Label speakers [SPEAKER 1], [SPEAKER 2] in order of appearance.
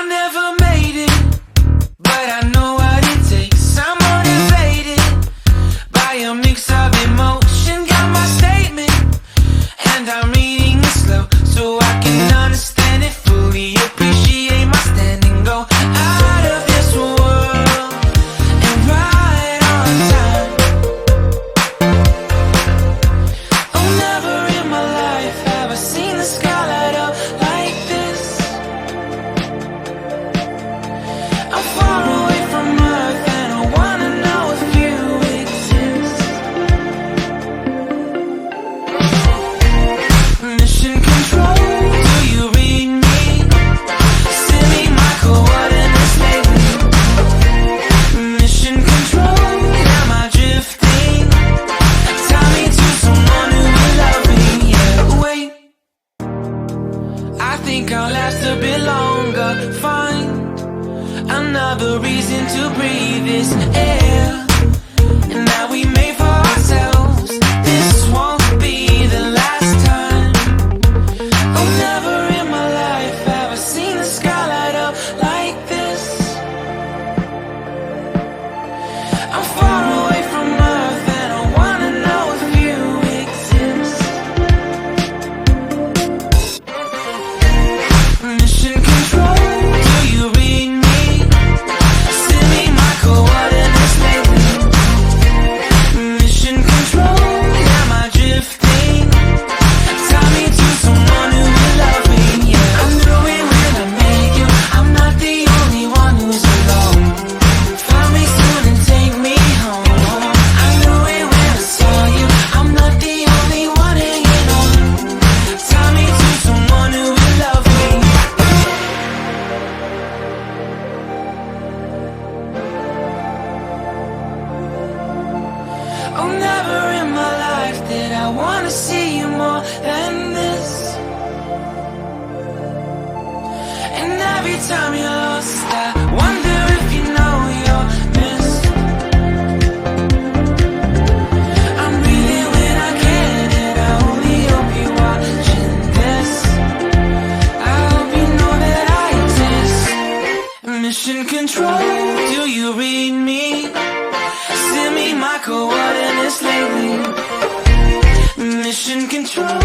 [SPEAKER 1] never made it, but I know what it takes. I'm motivated by a mix of emotion. Got my statement, and I'm reading it slow so I can understand it fully. Appreciate my standing, go out of this world and right on time. Oh, never in my life have I seen the sky light up like this. I'm far away from Earth and I wanna know if you exist. Mission control, do you read me? Send me my coordinates lately. Mission control, am I drifting? Tie me to someone who will love me. Yeah, wait, I think I'll last a bit longer. Find another reason to breathe this air. And now we made for ourselves. This won't be the last time. Oh, never in my life have I seen the sky light up like this. I'm far away from Earth and I wanna know if you exist. Mission control, do you read me? Send me my coordinates lately. Mission control, am I drifting? Tie me to someone who will love me. Yeah, I knew it when I met you. I'm not the only one who's alone. Find me soon and take me home. I knew it when I saw you. I'm not the only one hanging on. Tie me to someone who will love me. Oh, never in my life did I wanna see you more than this. And every time you're lost, I wonder if you know you're missed. I'm breathing when I can, and I only hope you're watching this. I hope you know that I exist. Mission control, do you read me? Send me my coordinates lately. Mission control.